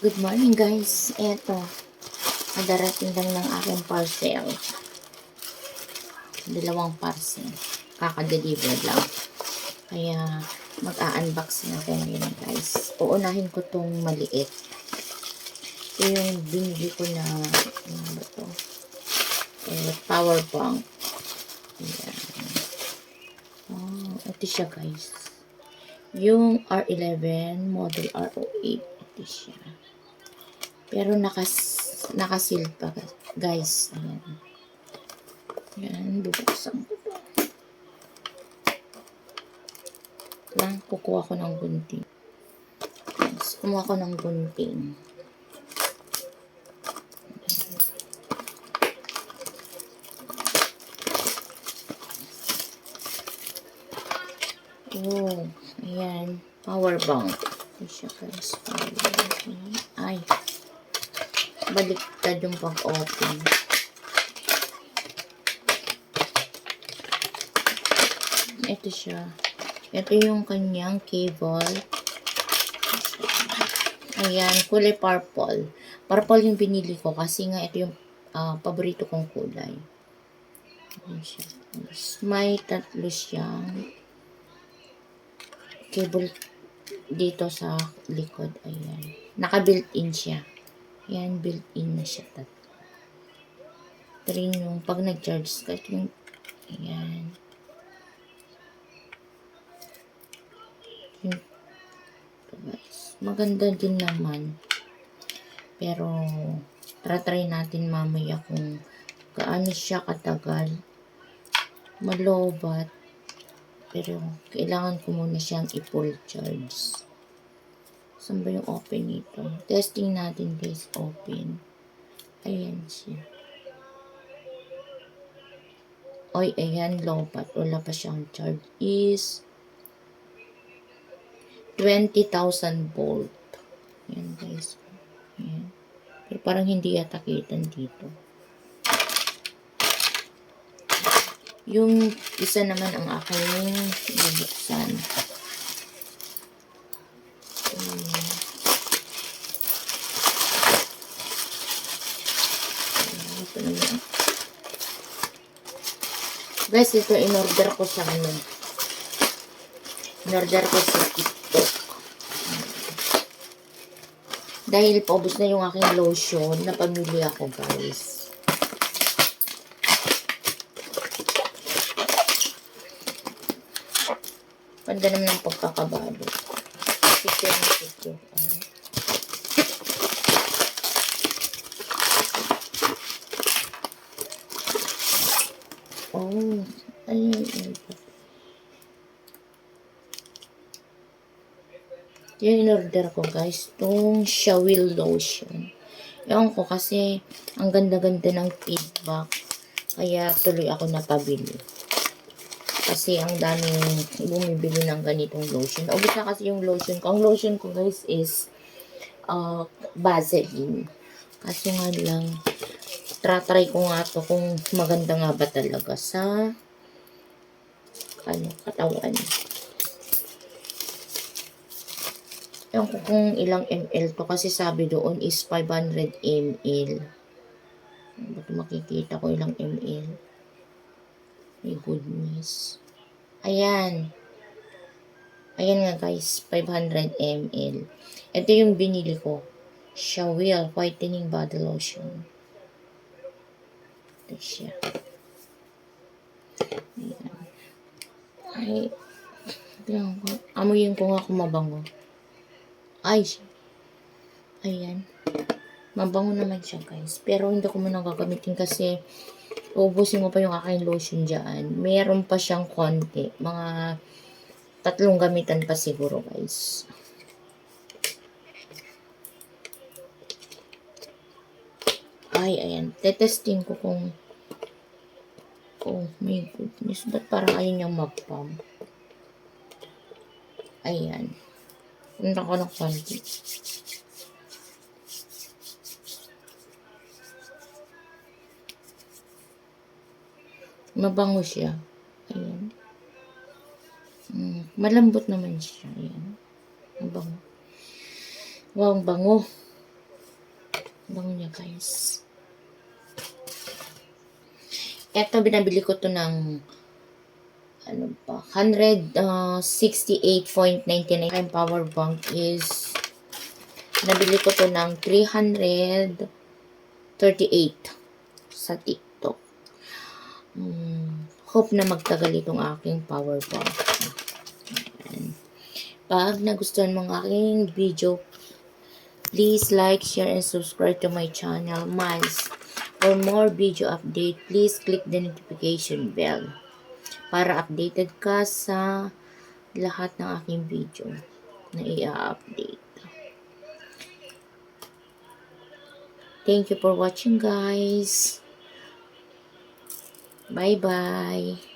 Good morning guys. Eto, darating lang ng aking parcel. Dalawang parcel. Kaka-deliver lang. Kaya mag-a-unbox natin ngayon guys. Uunahin ko tong maliit. Ito yung binili ko na ano ba to? Power bank. Ayan. Oh, ito siya guys. Yung R11 model R08. Ito siya. Pero nakasil pa guys. Ayan. Ayan, bubuksan ko to. Lang, kukuha ko ng gunting. Yes, kumuha ko ng gunting. Oh, ayan. Power bank. Ito siya guys. Ay. Baliktad yung pag-open. Ito siya. Ito yung kanyang cable. Ayan, kulay purple. Purple yung binili ko kasi nga ito yung paborito kong kulay. Ayan siya. May tatlo siyang cable dito sa likod. Ayan. Naka-built-in siya. Ayan, built-in na siya. Ito rin yung pag nag-charge ka. Ito yung, ayan. Ito guys. Maganda din naman. Pero, try natin mamaya kung gaano siya katagal. Malobat. Pero, kailangan ko muna siyang i-full charge. Saan ba yung open nito? Testing natin guys, open. Ayan siya. Oy, ayan, lobat. Wala pa siyang charge. Is 20,000 volt. Ayan guys. Ayan. Pero parang hindi yata kita dito. Yung isa naman ang aking bubuksan. Ito naman. Guys, ito in-order ko sa ano. In-order ko sa TikTok. Dahil paubos na yung aking lotion na pamili ako guys. Panda naman ang pagkakabalo. Secure na secure. Oh, ayun. Yung in-order ko guys, itong Shawil lotion. Ewan ko kasi ang ganda-ganda ng feedback. Kaya tuloy ako napabili. Kasi ang daming bumibili ng ganitong lotion. Ubus na kasi yung lotion ko. Ang lotion ko guys is Vaseline. Kaso nga lang, try ko nga to kung maganda nga ba talaga sa katawan. Ewan ko kung ilang ml to kasi sabi doon is 500 ml. Ba't makikita ko ilang ml? My goodness. Ayan. Ayan nga guys, 500 ml. Ito yung binili ko. Shawil Whitening Body Lotion. Ito siya. Ayan. Ay, amoyin ko nga kung mabango. Ay, ayan. Mabango naman siya guys. Pero hindi ko muna gagamitin kasi ubusin mo pa yung aking lotion dyan. Meron pa siyang konti. Mga 3 gamitan pa siguro guys. Ay, ayan. Tetesting ko kung oh my goodness. Ba't parang ayun niyang mag-pump? Ayan. Punta ko ng konti. Mabango siya. Ayan. Malambot naman siya. Ayan. Mabango. Wow, ang bango. Bango niya, guys. Eto, binabili ko to ng 168.99. Ang power bank is nabili ko to ng 338 sa TikTok. Hope na magtagal itong aking power bank. Pag nagustuhan mo ang aking video, please like, share, and subscribe to my channel, Miles. For more video update, please click the notification bell para updated ka sa lahat ng aking video na i-update. Thank you for watching, guys. Bye-bye.